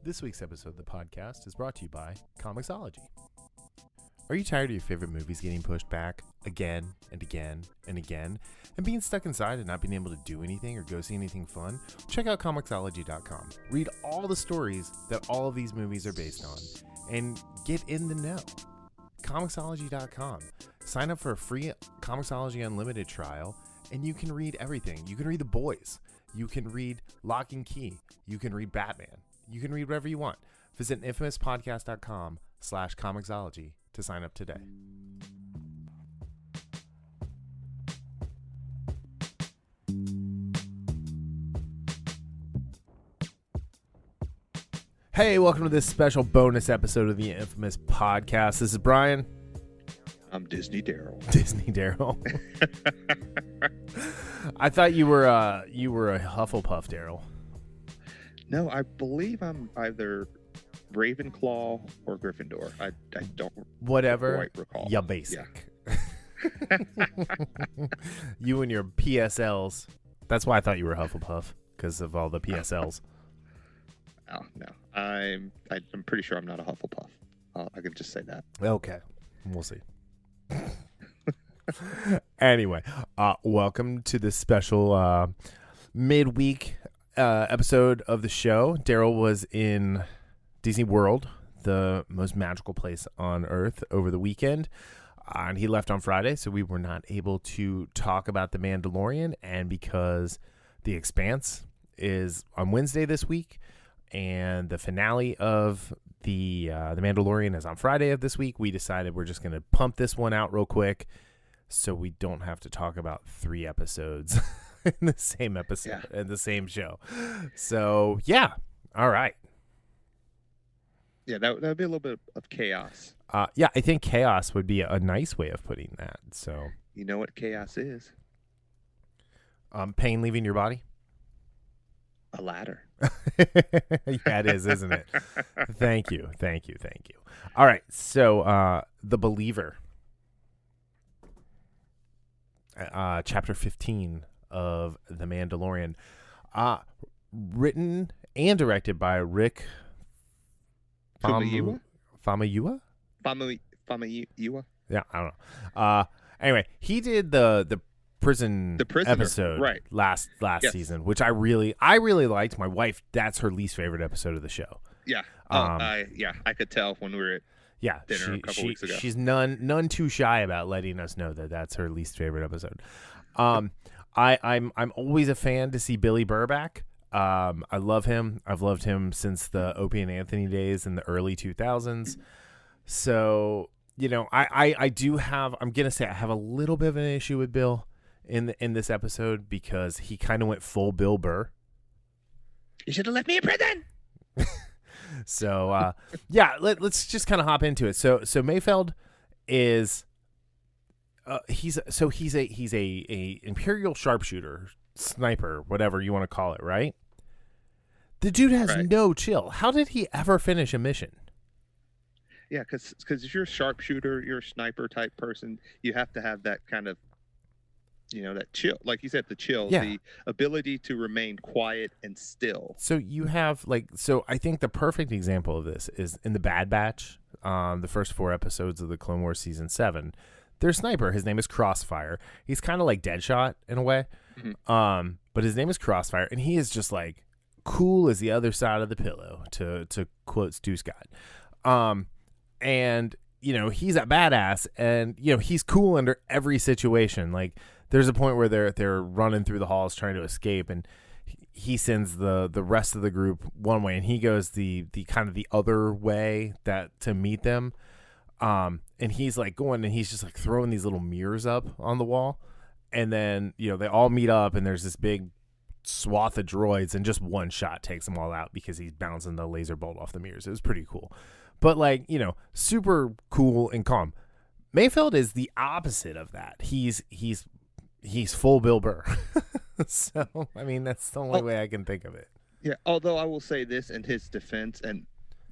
This week's episode of the podcast is brought to you by Comixology. Are you tired of your favorite movies getting pushed back again and again and again and being stuck inside and not being able to do anything or go see anything fun? Check out Comixology.com. Read all the stories that all of these movies are based on and get in the know. Comixology.com. Sign up for a free Comixology Unlimited trial and you can read everything. You can read The Boys. You can read Lock and Key. You can read Batman. You can read whatever you want. Visit infamouspodcast.com/Comixology to sign up today. Hey, welcome to this special bonus episode of the Infamous Podcast. This is Brian. I'm Disney Darryl. Disney Darryl. I thought you were a Hufflepuff, Darryl. No, I believe I'm either Ravenclaw or Gryffindor. I don't Whatever. quite recall. Yeah, basic. Yeah. You and your PSLs. That's why I thought you were Hufflepuff, because of all the PSLs. Oh, no. I'm pretty sure I'm not a Hufflepuff. I can just say that. Okay. We'll see. Anyway, welcome to this special midweek episode of the show. Darryl was in Disney World, the most magical place on earth, over the weekend, and he left on Friday, so we were not able to talk about The Mandalorian. And because The Expanse is on Wednesday this week, and the finale of the Mandalorian is on Friday of this week, we decided we're just going to pump this one out real quick, so we don't have to talk about 3 episodes in the same episode and the same show. So yeah, all right. Yeah, that would be a little bit of chaos. Yeah, I think chaos would be a nice way of putting that. So you know what chaos is? Pain leaving your body. A ladder. Yeah, it is, isn't it? Thank you. All right, so The Believer, chapter 15 of The Mandalorian, written and directed by Rick Famuyiwa? Famuyiwa? Famuyiwa? Yeah, I don't know. Anyway, he did the prison episode last season, which I really liked. My wife, that's her least favorite episode of the show. Yeah. I could tell when we were at dinner a couple weeks ago. She's none too shy about letting us know that that's her least favorite episode. I'm always a fan to see Billy Burr back. I love him. I've loved him since the Opie and Anthony days in the early 2000s. So, you know, I'm going to say I have a little bit of an issue with Bill in this episode because he kind of went full Bill Burr. You should have left me in prison. So, let's just kind of hop into it. So Mayfeld is he's a Imperial sharpshooter, sniper, whatever you want to call it, right? The dude has no chill. How did he ever finish a mission? Yeah, because if you're a sharpshooter, you're a sniper type person, you have to have that kind of, that chill. Like you said, the chill, the ability to remain quiet and still. So you have I think the perfect example of this is in the Bad Batch, the first 4 episodes of the Clone Wars season 7. Their sniper, his name is Crossfire. He's kind of like Deadshot in a way. Mm-hmm. But his name is Crossfire, and he is just like cool as the other side of the pillow, to quote Stu Scott. And he's a badass, and he's cool under every situation. Like there's a point where they're running through the halls trying to escape, and he sends the rest of the group one way, and he goes the kind of the other way to meet them. And he's like going, and he's just like throwing these little mirrors up on the wall, and then they all meet up, and there's this big swath of droids, and just one shot takes them all out because he's bouncing the laser bolt off the mirrors. It was pretty cool, but super cool and calm. Mayfeld is the opposite of that. He's full Bill Burr. So I mean, that's the only way I can think of it. Yeah, although I will say this in his defense, and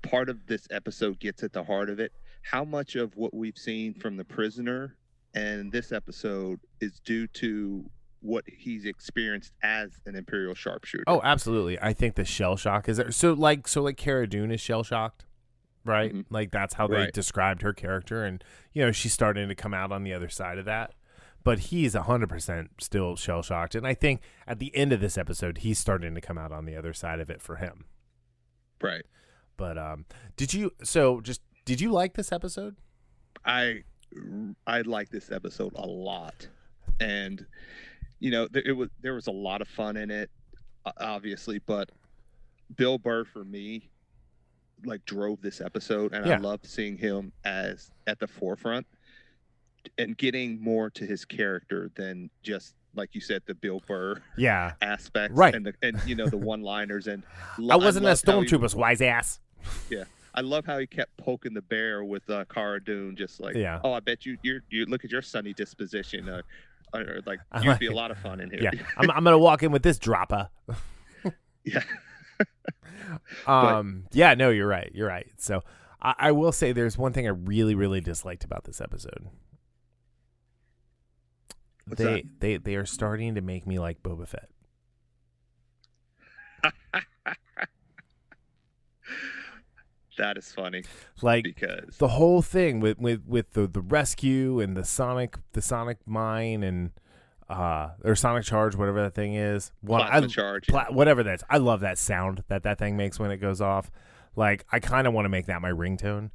part of this episode gets at the heart of it. How much of what we've seen from The Prisoner and this episode is due to what he's experienced as an Imperial sharpshooter. Oh, absolutely. I think the shell shock is there. So like Cara Dune is shell shocked, right? Mm-hmm. Like that's how they described her character, and she's starting to come out on the other side of that. But he's 100% still shell shocked, and I think at the end of this episode, he's starting to come out on the other side of it for him. Right. But did you like this episode? I like this episode a lot, and there was a lot of fun in it, obviously, but Bill Burr for me like drove this episode, and I loved seeing him as at the forefront and getting more to his character than just like you said the Bill Burr aspects, right? And the one-liners, and I wasn't a stormtrooper's wise ass. Yeah. I love how he kept poking the bear with Cara Dune, just like, oh, I bet you look at your sunny disposition, or like you'd be a lot of fun in here. Yeah, I'm gonna walk in with this dropper. Yeah. Yeah, no, you're right. So I will say there's one thing I really, really disliked about this episode. What's that? They are starting to make me like Boba Fett. That is funny. Like because the whole thing with the rescue and the sonic mine and or sonic charge, whatever that thing is. Plasma charge. Whatever that is. I love that sound that thing makes when it goes off. Like I kind of want to make that my ringtone.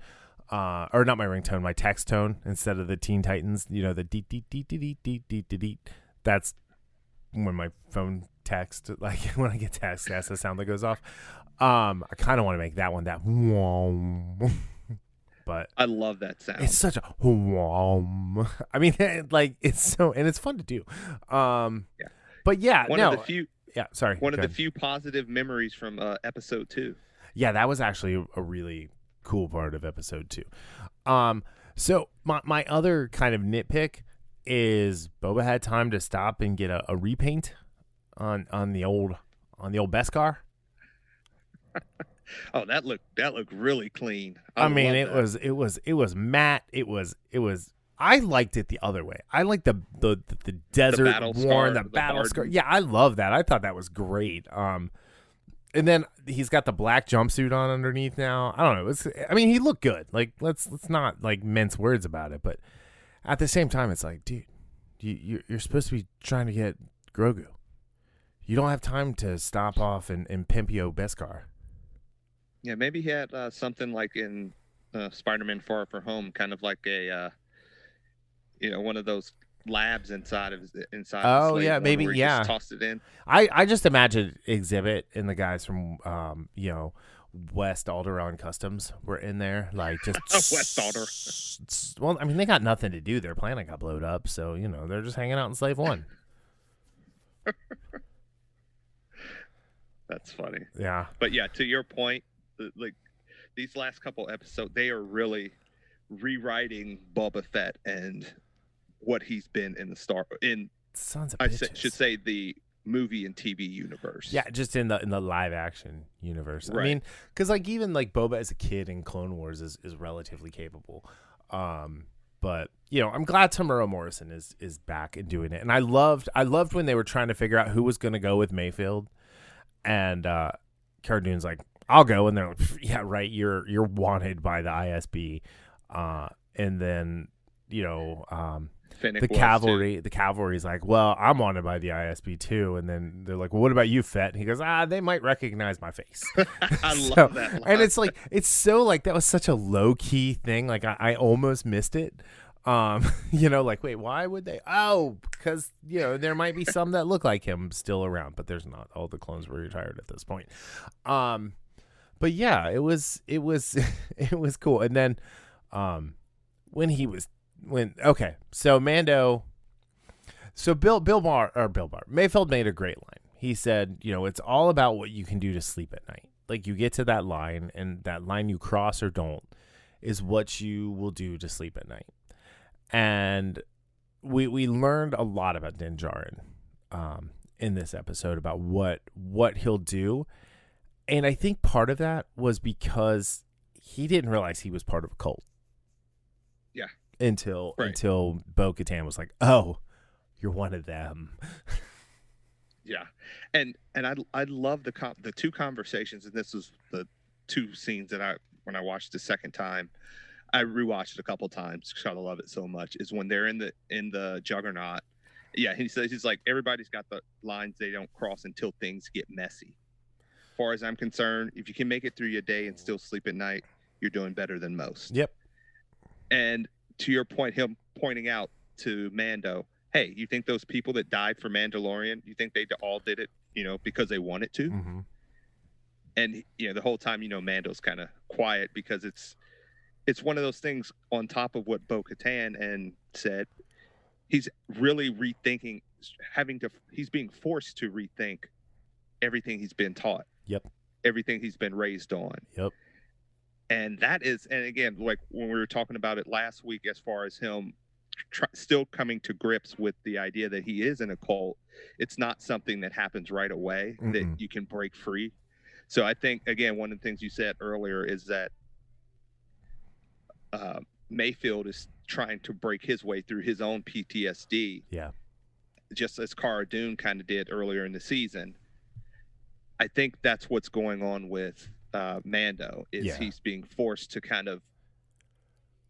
Or not my ringtone, my text tone instead of the Teen Titans, the deet deet deet deet deet deet deet deet. That's when my phone text, like when I get text, that's the sound that goes off. I kind of want to make that one that but I love that sound. It's such a I mean, like it's so, and it's fun to do. But yeah, one of the few positive memories from episode 2. Yeah, that was actually a really cool part of episode 2. So my other kind of nitpick is Boba had time to stop and get a repaint on the old Beskar. Oh, that looked really clean. I mean, it was matte. It was. I liked it the other way. I like the desert worn, the battle scar. Yeah, I love that. I thought that was great. And then he's got the black jumpsuit on underneath now. I don't know. He looked good. Like let's not like mince words about it, but at the same time, it's like, dude, you're supposed to be trying to get Grogu. You don't have time to stop off and pimp your Beskar. Yeah, maybe he had something like in Spider-Man Far From Home, kind of like a, one of those labs inside. Oh yeah, maybe yeah. Just tossed it in. I just imagine Exhibit and the guys from West Alderaan Customs were in there, like just West Alder. Well, I mean, they got nothing to do. Their planet got blowed up, so they're just hanging out in Slave One. That's funny. Yeah. But yeah, to your point, like these last couple episodes, they are really rewriting Boba Fett and what he's been in Sons of I bitches. should say the movie and TV universe. Yeah, just in the live action universe. Right. I mean, because like even like Boba as a kid in Clone Wars is relatively capable. But I'm glad Tamura Morrison is back and doing it. And I loved when they were trying to figure out who was going to go with Mayfeld. And Cara Dune's like, I'll go, and they're like, yeah, right. You're wanted by the ISB, and then the cavalry's like, well, I'm wanted by the ISB too, and then they're like, well, what about you, Fett? And he goes, they might recognize my face. I love that line. And it's like that was such a low key thing. Like I almost missed it. Like, wait, why would they? Oh, because there might be some that look like him still around, but there's not. All the clones were retired at this point. But yeah, it was it was cool. And then so Mando, so Bill Barr Mayfeld made a great line. He said, it's all about what you can do to sleep at night. Like you get to that line, and that line you cross or don't is what you will do to sleep at night. And we learned a lot about Din Djarin in this episode about what he'll do. And I think part of that was because he didn't realize he was part of a cult. Yeah. Until Bo-Katan was like, oh, You're one of them. Yeah, and I love the two conversations, and this was the two scenes that when I watched the second time, I rewatched it a couple times because I love it so much. Is when they're in the Juggernaut. Yeah, he says he's like, everybody's got the lines they don't cross until things get messy. As far as I'm concerned, if you can make it through your day and still sleep at night, you're doing better than most. Yep. And to your point, him pointing out to Mando, hey, you think those people that died for Mandalorian, you think they all did it, because they wanted to? Mm-hmm. And, the whole time, Mando's kind of quiet because it's one of those things on top of what Bo-Katan and said. He's really rethinking, he's being forced to rethink everything he's been taught. Yep. Everything he's been raised on. Yep. And and again, like when we were talking about it last week, as far as him still coming to grips with the idea that he is in a cult, it's not something that happens right away, Mm-mm. that you can break free. So I think, again, one of the things you said earlier is that Mayfeld is trying to break his way through his own PTSD. Yeah. Just as Cara Dune kind of did earlier in the season. I think that's what's going on with Mando, is he's being forced to kind of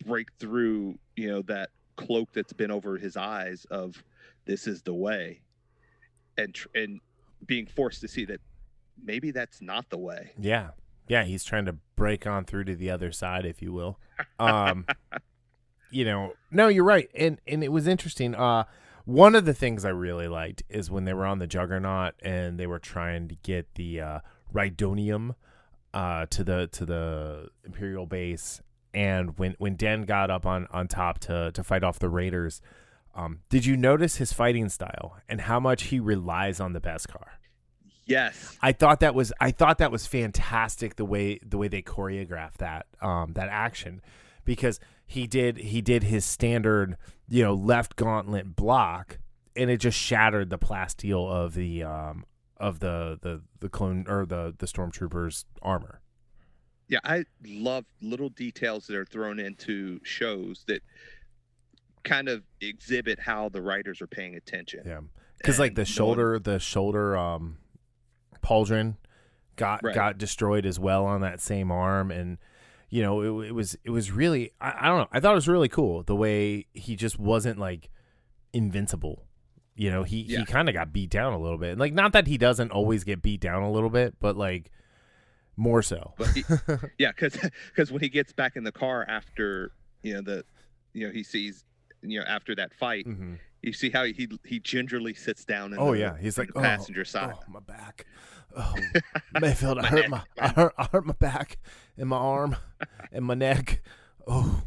break through, that cloak that's been over his eyes of this is the way, and being forced to see that maybe that's not the way. Yeah. He's trying to break on through to the other side, if you will. No, you're right. And it was interesting. One of the things I really liked is when they were on the Juggernaut and they were trying to get the rhydonium to the Imperial base. And when Den got up on top to fight off the Raiders, did you notice his fighting style and how much he relies on the Beskar? Yes, I thought that was fantastic the way they choreographed that action, because he did his standard left gauntlet block, and it just shattered the plasteel of the clone or the stormtroopers' armor. Yeah, I love little details that are thrown into shows that kind of exhibit how the writers are paying attention. Yeah, because like the shoulder pauldron got destroyed as well on that same arm, and it was really I don't know, I thought it was really cool the way he just wasn't like invincible. He kind of got beat down a little bit, like not that he doesn't always get beat down a little bit, but like more so. But because when he gets back in the car after he sees after that fight, mm-hmm. You see how he gingerly sits down in he's like, the passenger side. Oh, my back. Oh, Mayfeld, I hurt my back and my arm and my neck. Oh,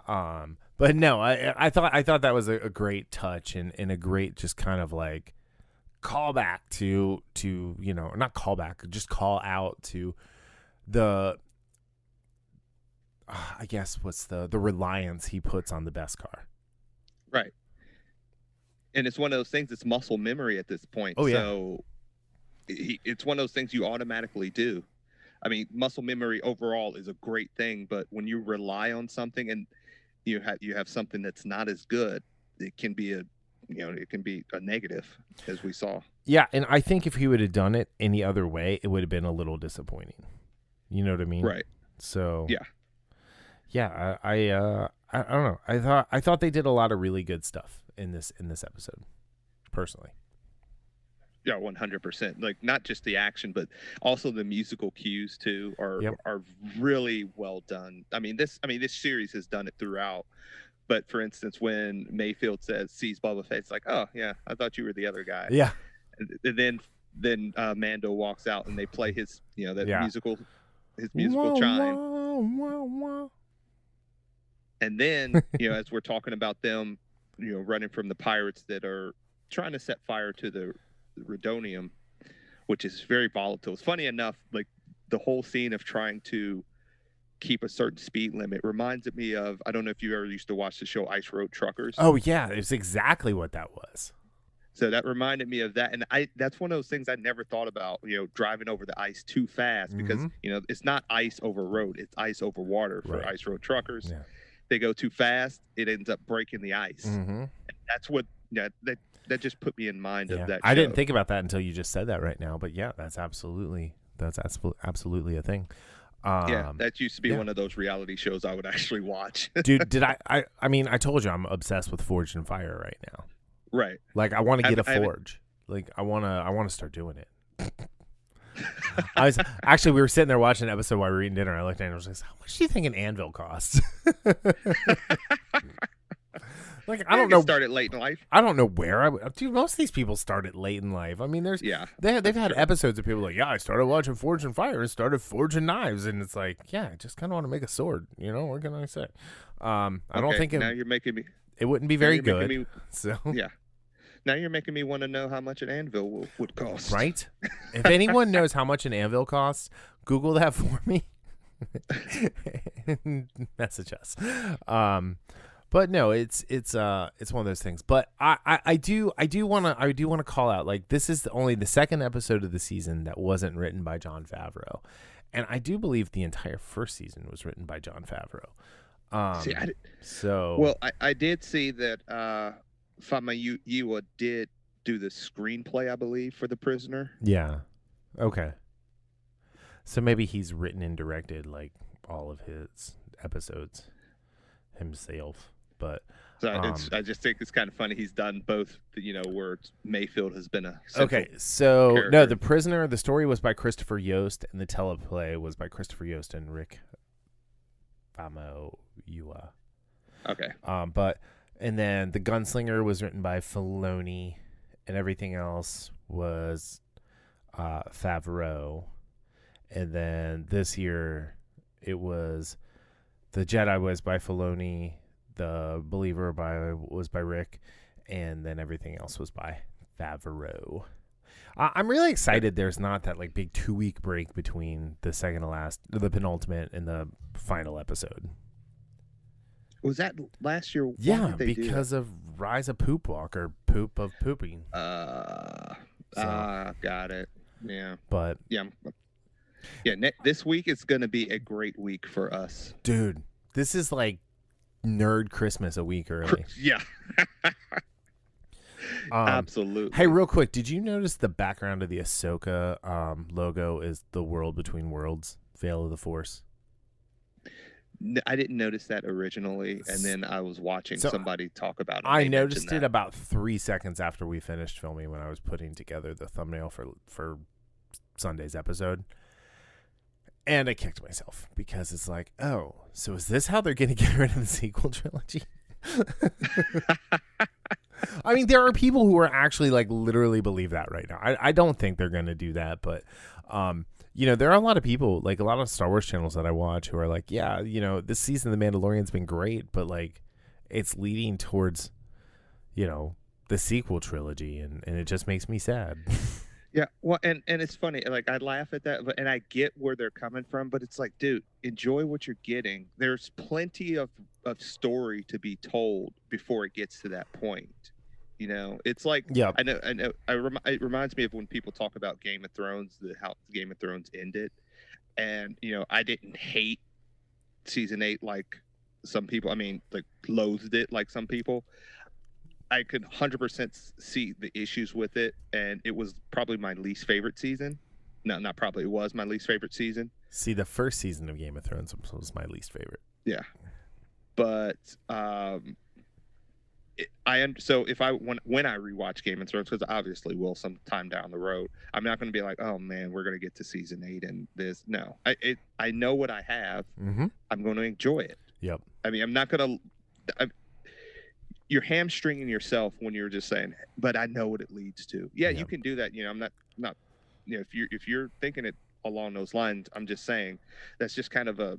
but no, I thought that was a great touch and a great just kind of like callback to not callback, just call out to the I guess what's the reliance he puts on the Beskar. Right. And it's one of those things, it's muscle memory at this point. Oh, yeah. So it's one of those things you automatically do. I mean, muscle memory overall is a great thing, but when you rely on something and you have something that's not as good, it can be a negative, as we saw. Yeah, and I think if he would have done it any other way, it would have been a little disappointing. You know what I mean? Right. So yeah, I don't know. I thought they did a lot of really good stuff in this episode, personally. Yeah, 100%. Like not just the action, but also the musical cues too are really well done. I mean, this series has done it throughout. But for instance, when Mayfeld sees Boba Fett, it's like, oh yeah, I thought you were the other guy. Yeah. And then Mando walks out and they play his musical wah, chime. Wah, wah, wah. And then as we're talking about them, running from the pirates that are trying to set fire to the rhydonium, which is very volatile. It's funny enough, like the whole scene of trying to keep a certain speed limit reminds me of, I don't know if you ever used to watch the show Ice Road Truckers. Oh yeah, it's exactly what that was. So that reminded me of that, and that's one of those things I never thought about, driving over the ice too fast, because mm-hmm. It's not ice over road, it's ice over water for Ice Road Truckers. Yeah. They go too fast, it ends up breaking the ice. Mm-hmm. And that's what Yeah, that just put me in mind of that. I didn't think about that until you just said that right now. But yeah, that's absolutely a thing. That used to be one of those reality shows I would actually watch. Dude, did I mean, I told you I'm obsessed with Forged in Fire right now. Right. Like, I want to get a forge. Like, I want to start doing it. We were sitting there watching an episode while we were eating dinner. I looked at it and I was like, how much do you think an anvil costs? Like, I don't know. Started late in life. I don't know where dude, most of these people started late in life. I mean, they've had episodes of people like, I started watching Forged in Fire and started forging knives, and it's like, I just kind of want to make a sword. You know, what can I say? I don't think now you're making me. It wouldn't be very good. So now you're making me want to know how much an anvil would cost. Right? If anyone knows how much an anvil costs, Google that for me. Message us. But no, it's one of those things. But I do want to call out, like, this is only the second episode of the season that wasn't written by Jon Favreau, and I do believe the entire first season was written by Jon Favreau. I did see that Fama Yua did do the screenplay, I believe, for The Prisoner. Yeah. Okay. So maybe he's written and directed like all of his episodes himself. But I just think it's kind of funny. He's done both, where Mayfeld has been a so character. No, The Prisoner, the story was by Christopher Yost, and the teleplay was by Christopher Yost and Rick Famuyiwa. Okay. And then The Gunslinger was written by Filoni, and everything else was Favreau. And then this year, it was The Jedi was by Filoni. The Believer was by Rick, and then everything else was by Favreau. I'm really excited there's not that like big 2-week break between the the penultimate and the final episode. Was that last year? Yeah, because of Rise of Poop Walk or Poop of Pooping. Got it. Yeah. But this week is going to be a great week for us. Dude, this is like nerd Christmas a week early. Yeah. Absolutely. Hey, real quick, did you notice the background of the Ahsoka logo is the world between worlds, Veil of the Force? I didn't notice that originally, and then I was watching somebody talk about it. I noticed it about 3 seconds after we finished filming when I was putting together the thumbnail for Sunday's episode. And I kicked myself because it's like, oh, so is this how they're going to get rid of the sequel trilogy? I mean, there are people who are actually like literally believe that right now. I don't think they're going to do that, but there are a lot of people, like a lot of Star Wars channels that I watch who are like, this season of The Mandalorian's been great, but like it's leading towards, the sequel trilogy, and it just makes me sad. Yeah, well, and it's funny. Like, I laugh at that, and I get where they're coming from, but it's like, dude, enjoy what you're getting. There's plenty of story to be told before it gets to that point. It's like, I know. It reminds me of when people talk about Game of Thrones, how Game of Thrones ended, and I didn't hate season 8 like some people. I mean, like, loathed it like some people. I could 100% see the issues with it, and it was probably my least favorite season. No, not probably. It was my least favorite season. See, the first season of Game of Thrones was my least favorite. Yeah, but so if when I rewatch Game of Thrones, because I obviously will sometime down the road, I'm not going to be like, oh man, we're going to get to season 8 and this. No, I know what I have. Mm-hmm. I'm going to enjoy it. Yep. I mean, I'm not going to. You're hamstringing yourself when you're just saying, but I know what it leads to. Yeah, you can do that. I'm not if you're thinking it along those lines, I'm just saying that's just kind of a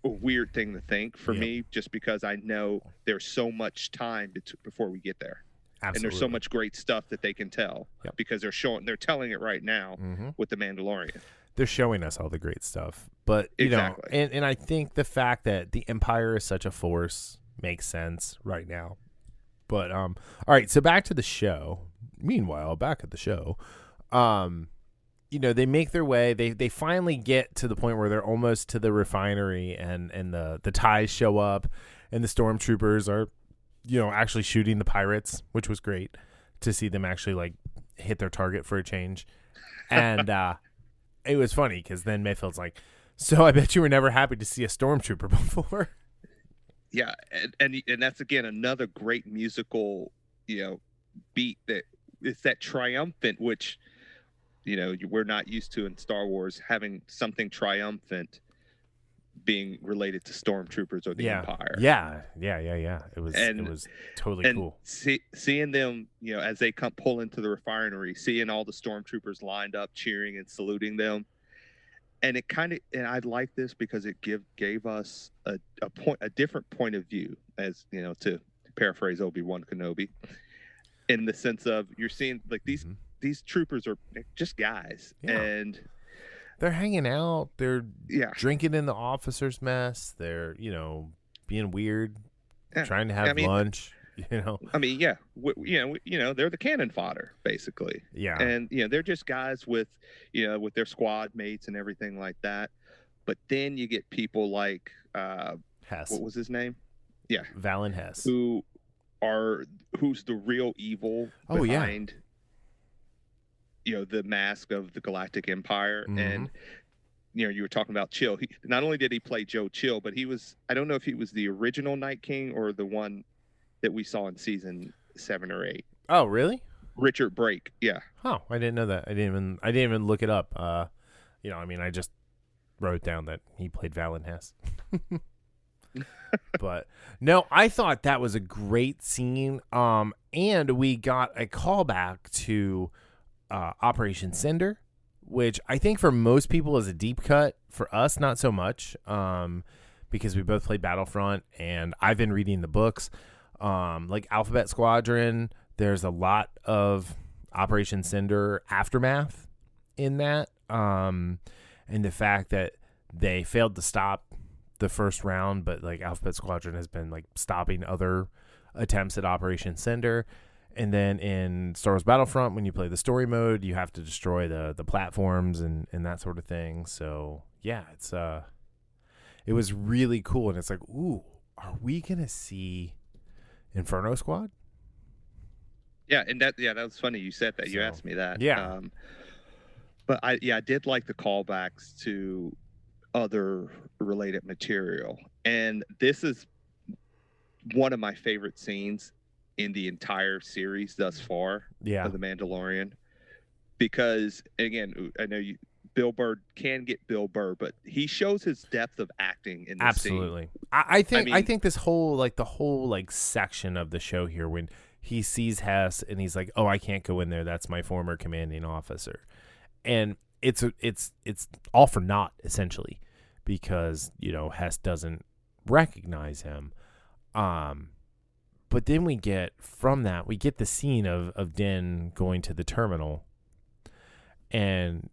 weird thing to think for me, just because I know there's so much time before we get there. Absolutely. And there's so much great stuff that they can tell because they're telling it right now with The Mandalorian. They're showing us all the great stuff, but exactly. And I think the fact that the Empire is such a force makes sense right now. But all right, so back to the show. Meanwhile, back at the show, they make their way. They finally get to the point where they're almost to the refinery, and the ties show up, and the stormtroopers are actually shooting the pirates, which was great to see them actually like hit their target for a change. And it was funny because then Mayfeld's like, so I bet you were never happy to see a stormtrooper before. Yeah, and that's again another great musical, beat that it's that triumphant, which we're not used to in Star Wars, having something triumphant being related to stormtroopers or the Empire. Yeah. It was totally cool. Seeing them, as they pull into the refinery, seeing all the stormtroopers lined up, cheering and saluting them, and and I like this because it gave us a different point of view, as to paraphrase Obi-Wan Kenobi, in the sense of you're seeing like these troopers are just guys, and they're hanging out. They're drinking in the officers' mess. They're being weird, trying to have lunch. I mean, they're the cannon fodder basically. Yeah, and they're just guys with their squad mates and everything like that. But then you get people like Hess. What was his name? Yeah, Valen Hess. Who's the real evil behind the mask of the Galactic Empire. And you were talking about Chill. Not only did he play Joe Chill, but I don't know if he was the original Night King or the one that we saw in season 7 or 8. Oh, really? Richard Brake. Yeah. Oh, I didn't know that. I didn't even look it up. I just wrote down that he played Valen Hess. But no, I thought that was a great scene. And we got a callback to Operation Cinder, which I think for most people is a deep cut. For us, not so much, because we both played Battlefront, and I've been reading the books. Like Alphabet Squadron, there's a lot of Operation Cinder aftermath in that, and the fact that they failed to stop the first round, but like Alphabet Squadron has been like stopping other attempts at Operation Cinder. And then in Star Wars Battlefront, when you play the story mode, you have to destroy the platforms and that sort of thing. So yeah, it was really cool. And it's like, ooh, are we gonna see Inferno Squad? Yeah, and that was funny you said that. You asked me that. Yeah. But I did like the callbacks to other related material. And this is one of my favorite scenes in the entire series thus far of The Mandalorian, because again, I know Bill Burr can get Bill Burr, but he shows his depth of acting in this absolutely scene. I think this whole the whole section of the show here, when he sees Hess and he's like, oh, I can't go in there, that's my former commanding officer, and it's all for naught essentially, because Hess doesn't recognize him. But then we get the scene of Din going to the terminal, and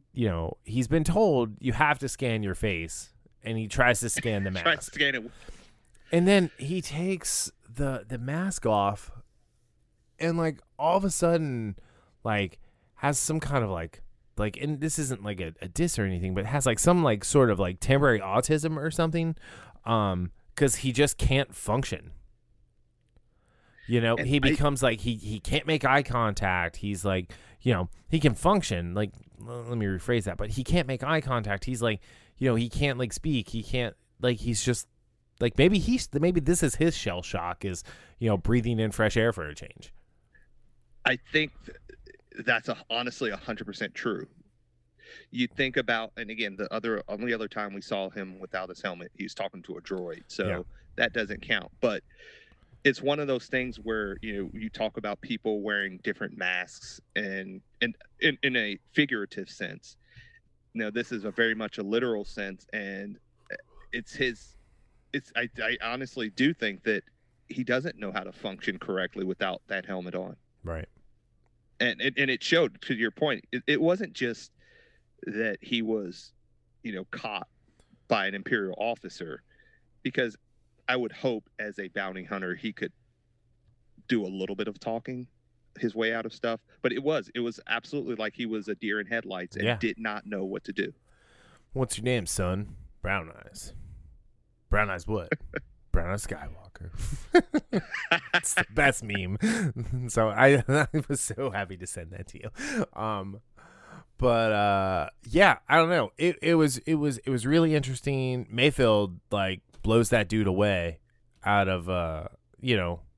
he's been told you have to scan your face, and he tries to scan the mask. Tries to scan it. And then he takes the mask off, and all of a sudden has some kind of and this isn't a diss or anything, but it has some sort of temporary autism or something, because he just can't function. And he becomes he can't make eye contact. He's he can function. Let me rephrase that, but he can't make eye contact. He's he can't speak. He can't he's just maybe this is his shell shock, is breathing in fresh air for a change. I think that's honestly 100% true. You think about, and again, the only other time we saw him without his helmet, he was talking to a droid, so that doesn't count. But it's one of those things where you talk about people wearing different masks, and in a figurative sense. This is very much a literal sense, and I honestly do think that he doesn't know how to function correctly without that helmet on. Right. And it showed, to your point. It wasn't just that he was caught by an Imperial officer, because I would hope as a bounty hunter he could do a little bit of talking his way out of stuff, but it was absolutely like he was a deer in headlights and did not know what to do. What's your name, son? Brown Eyes. Brown Eyes what? Brown is Skywalker. It's the best meme. So I was so happy to send that to you. But yeah, I don't know. It was really interesting. Mayfeld like blows that dude away out of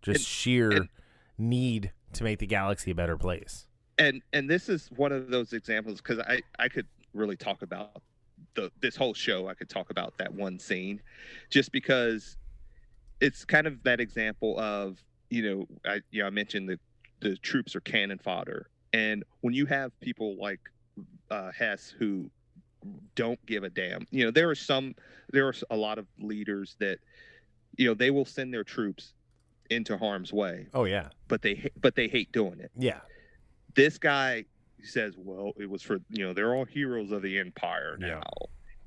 just sheer need to make the galaxy a better place. And this is one of those examples, because I could really talk about this whole show. I could talk about that one scene, just because it's kind of that example of, I mentioned the troops are cannon fodder, and when you have people like Hess who don't give a damn, there are a lot of leaders that they will send their troops into harm's way. Oh yeah, but they hate doing it. Yeah. This guy says, well, it was for, they're all heroes of the Empire now. Yeah.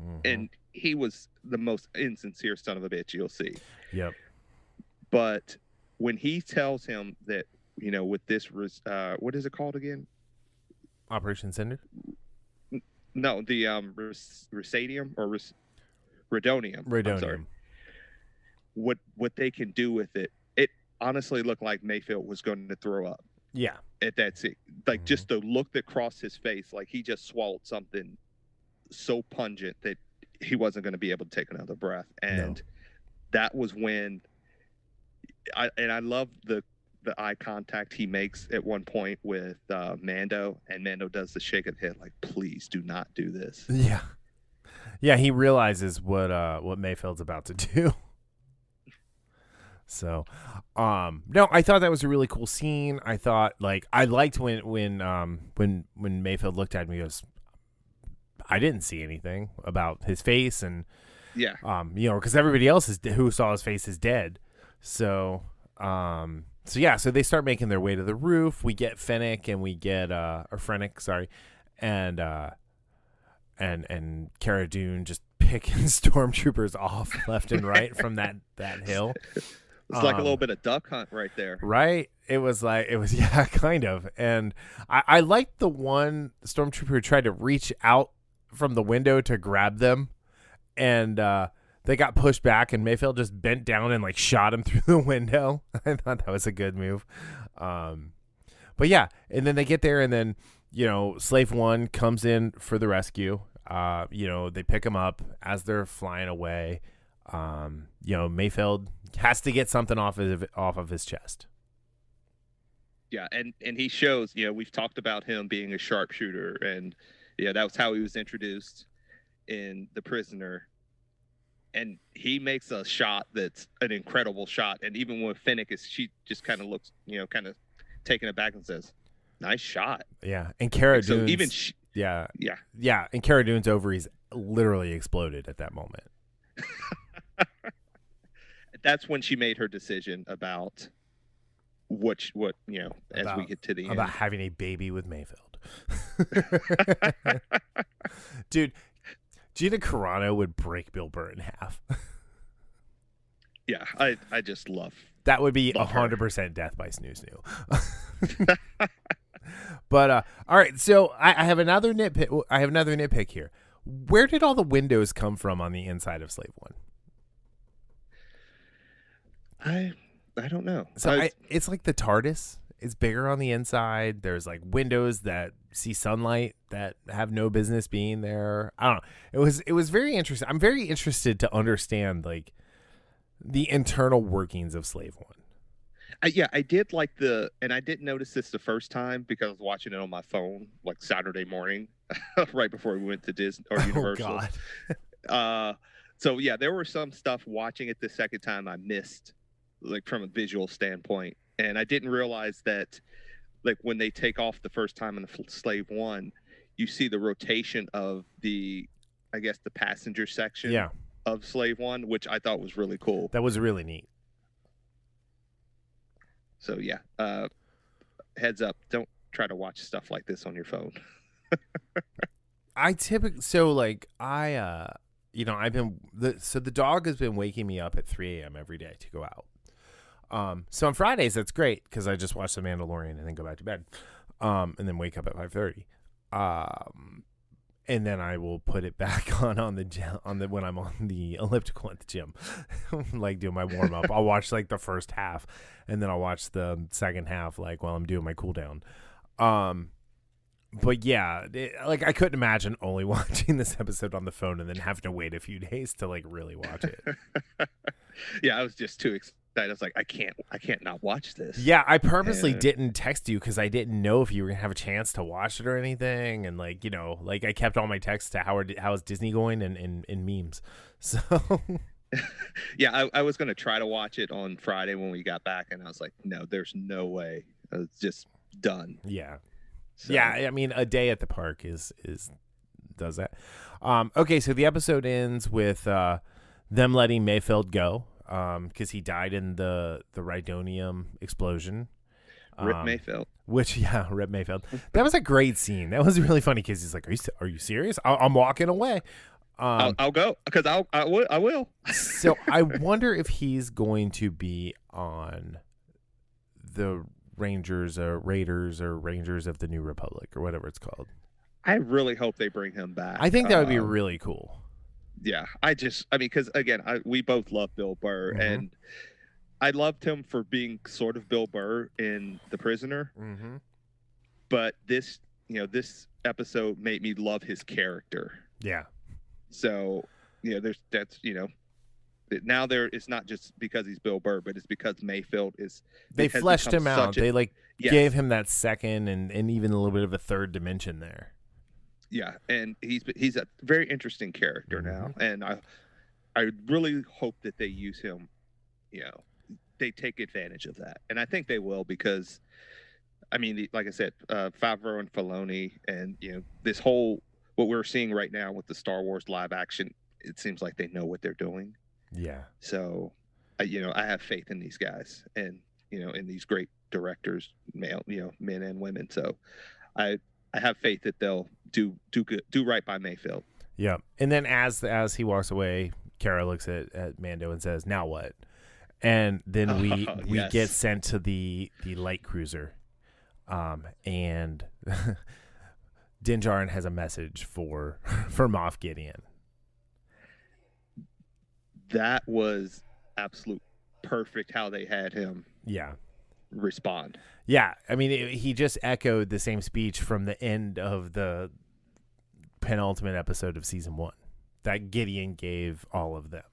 Mm-hmm. And he was the most insincere son of a bitch you'll see. Yep. But when he tells him that, with this, what is it called again? Operation Cinder? No, the rhydonium or rhydonium. Rhydonium. I'm sorry. What they can do with it, it honestly looked like Mayfeld was going to throw up. Yeah. At that scene. Like, just the look that crossed his face, like he just swallowed something so pungent that he wasn't going to be able to take another breath. And that was when I love the eye contact he makes at one point with Mando, and Mando does the shake of the head like, please do not do this. Yeah. Yeah, he realizes what Mayfeld's about to do. So, no, I thought that was a really cool scene. I thought, like, I liked when Mayfeld looked at me and goes, I didn't see anything about his face, and yeah, because everybody else who saw his face is dead. So they start making their way to the roof. We get Fennec and we get Frennick, sorry, and Cara Dune just picking stormtroopers off left and right from that hill. It's like a little bit of duck hunt right there. Right? It was yeah, kind of. And I liked the one stormtrooper who tried to reach out from the window to grab them, and they got pushed back, and Mayfeld just bent down and like shot him through the window. I thought that was a good move. But yeah, and then they get there, and then Slave One comes in for the rescue. They pick him up as they're flying away. Mayfeld has to get something off of his chest. Yeah, and he shows, we've talked about him being a sharpshooter, and that was how he was introduced in The Prisoner. And he makes a shot that's an incredible shot. And even when Fennec she just kind of looks, kind of taken aback and says, nice shot. Yeah, and Cara Dune's, so even yeah, and Cara Dune's ovaries literally exploded at that moment. That's when she made her decision about what as we get to the end. About having a baby with Mayfeld. Dude, Gina Carano would break Bill Burr in half. Yeah, I just love that. Would be 100% death by snoo snoo. But all right, so I have another nitpick here. Where did all the windows come from on the inside of Slave One? I don't know. So it's like the TARDIS. It's bigger on the inside. There's like windows that see sunlight that have no business being there. I don't know. It was very interesting. I'm very interested to understand like the internal workings of Slave One. I did like and I didn't notice this the first time because I was watching it on my phone like Saturday morning, right before we went to Disney or Universal. Oh God. So yeah, there were some stuff watching it the second time I missed, like from a visual standpoint. And I didn't realize that, like, when they take off the first time in the Slave One, you see the rotation of the passenger section of Slave One, which I thought was really cool. That was really neat. So, yeah, heads up. Don't try to watch stuff like this on your phone. The dog has been waking me up at 3 a.m. every day to go out. So on Fridays, that's great because I just watch The Mandalorian and then go back to bed, and then wake up at 5:30. and then I will put it back on the gym, when I'm on the elliptical at the gym, like doing my warm up. I'll watch like the first half, and then I'll watch the second half like while I'm doing my cool down. But yeah, like I couldn't imagine only watching this episode on the phone and then having to wait a few days to like really watch it. Yeah, I was just too excited. I was like, I can't not watch this. Yeah, I purposely didn't text you because I didn't know if you were gonna have a chance to watch it or anything, and like like I kept all my texts to how's Disney going and memes. So yeah, I was gonna try to watch it on Friday when we got back, and I was like, no, there's no way. It's just done. Yeah. So. Yeah, I mean, a day at the park does that. Okay, so the episode ends with them letting Mayfeld go because he died in the rhydonium explosion. Rip Mayfeld. Rip Mayfeld. That was a great scene. That was really funny because he's like, "Are you serious? I'm walking away." I'll go because I will. So I wonder if he's going to be on the Rangers or Raiders or Rangers of the New Republic or whatever it's called. I really hope they bring him back. I think that would be really cool. Yeah, I mean, because again, we both love Bill Burr, and I loved him for being sort of Bill Burr in The Prisoner. But this episode made me love his character. Yeah. So now it's not just because he's Bill Burr, but it's because Mayfeld they fleshed him out. They gave him that second and even a little bit of a third dimension there. Yeah, and he's a very interesting character now, and I really hope that they use him. They take advantage of that, and I think they will because, I mean, like I said, Favreau and Filoni, and this whole what we're seeing right now with the Star Wars live action, it seems like they know what they're doing. Yeah. So, I have faith in these guys, and in these great directors, men and women. So, I have faith that they'll do right by Mayfeld. Yeah, and then as he walks away, Cara looks at Mando and says, "Now what?" And then we get sent to the light cruiser, and Din Djarin has a message for Moff Gideon. That was absolute perfect how they had him. Yeah. Respond. Yeah, I mean, he just echoed the same speech from the end of the penultimate episode of season 1 that Gideon gave all of them.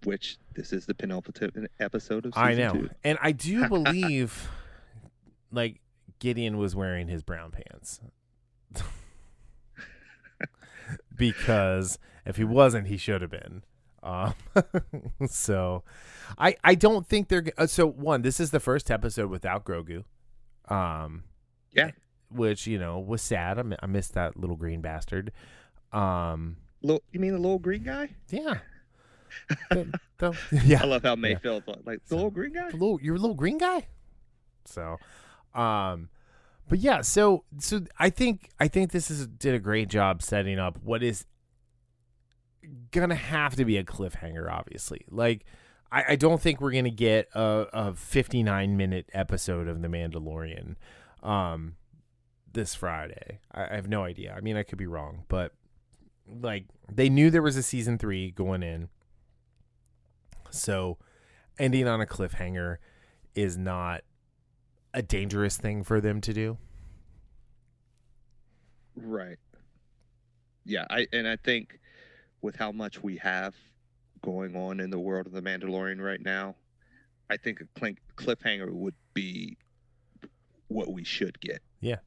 Which this is the penultimate episode of season 2. I know, and I do believe, like, Gideon was wearing his brown pants. Because if he wasn't, he should have been. So I don't think they're so one, this is the first episode without Grogu, which was sad. I missed that little green bastard. You mean the little green guy? Yeah. Yeah, I love how Mayfeld like the little green guy. You're a little green guy. So but yeah, so I think this did a great job setting up what is gonna have to be a cliffhanger, obviously. Like, I don't think we're gonna get a 59-minute episode of The Mandalorian this Friday. I have no idea. I mean, I could be wrong, but like, they knew there was a season 3 going in, so ending on a cliffhanger is not a dangerous thing for them to do. Right. Yeah, I think with how much we have going on in the world of The Mandalorian right now, I think a cliffhanger would be what we should get. Yeah.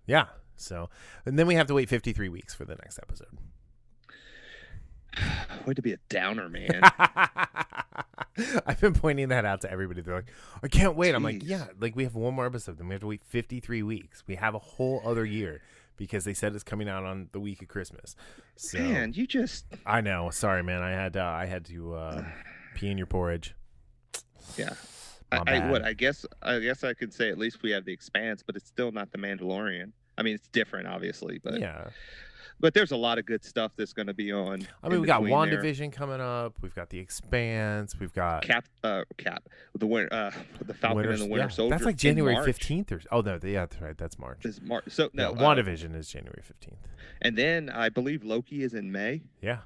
Yeah. So, and then we have to wait 53 weeks for the next episode. Way to be a downer, man. I've been pointing that out to everybody. They're like, I can't wait. Jeez. I'm like, yeah, like we have one more episode. Then we have to wait 53 weeks. We have a whole other year because they said it's coming out on the week of Christmas. So, man, you just... I know. Sorry, man. I had to pee in your porridge. Yeah. I guess I could say at least we have The Expanse, but it's still not The Mandalorian. I mean, it's different, obviously, but... Yeah. but there's a lot of good stuff that's going to be on. I mean, we got WandaVision coming up. We've got The Expanse. We've got Cap, the Falcon and the Winter Soldier. That's like January 15th that's right. That's March. It's March. So no, WandaVision is January 15th. And then I believe Loki is in May. Yeah.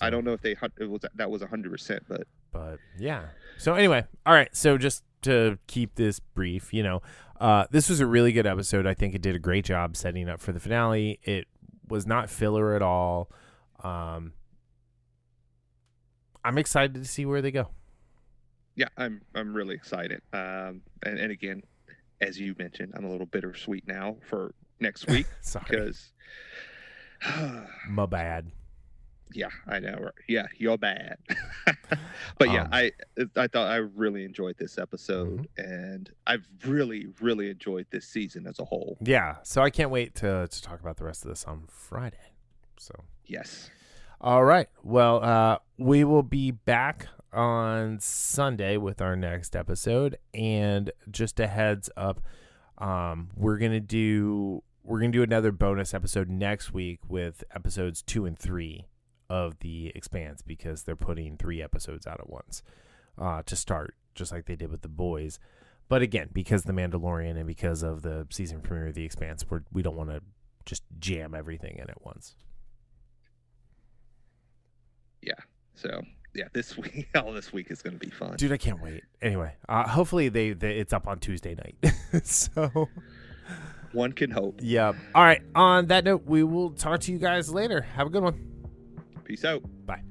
I don't know if that was 100%, but yeah. So anyway, all right. So just to keep this brief, this was a really good episode. I think it did a great job setting up for the finale. It was not filler at all. I'm excited to see where they go. Yeah, I'm really excited. And again, as you mentioned, I'm a little bittersweet now for next week. Sorry. Because my bad. Yeah, I know. Yeah, you're bad. But yeah, I thought I really enjoyed this episode, and I've really, really enjoyed this season as a whole. Yeah, so I can't wait to talk about the rest of this on Friday. So yes. All right. Well, we will be back on Sunday with our next episode, and just a heads up, we're gonna do another bonus episode next week with episodes 2 and 3 of The Expanse, because they're putting 3 episodes out at once to start, just like they did with The Boys. But again, because The Mandalorian and because of the season premiere of The Expanse, we don't want to just jam everything in at once. Yeah. So yeah, this week is going to be fun, dude. I can't wait. Anyway, hopefully it's up on Tuesday night. So one can hope. Yeah. All right. On that note, we will talk to you guys later. Have a good one. Peace out. Bye.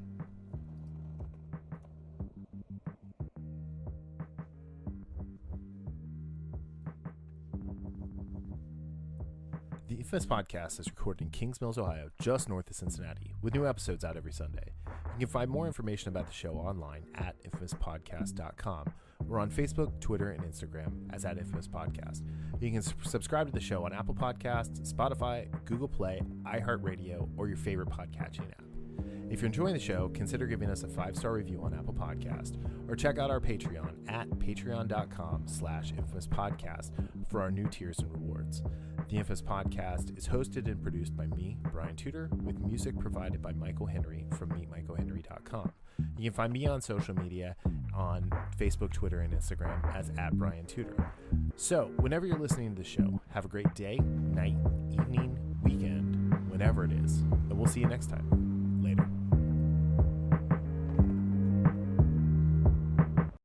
The Infamous Podcast is recorded in Kings Mills, Ohio, just north of Cincinnati, with new episodes out every Sunday. You can find more information about the show online at infamouspodcast.com or on Facebook, Twitter, and Instagram as @infamouspodcast. You can subscribe to the show on Apple Podcasts, Spotify, Google Play, iHeartRadio, or your favorite podcatching app. If you're enjoying the show, consider giving us a 5-star review on Apple Podcast, or check out our Patreon at patreon.com/infamouspodcast for our new tiers and rewards. The Infamous Podcast is hosted and produced by me, Brian Tudor, with music provided by Michael Henry from meetmichaelhenry.com. You can find me on social media on Facebook, Twitter, and Instagram as @BrianTudor. So, whenever you're listening to the show, have a great day, night, evening, weekend, whenever it is, and we'll see you next time.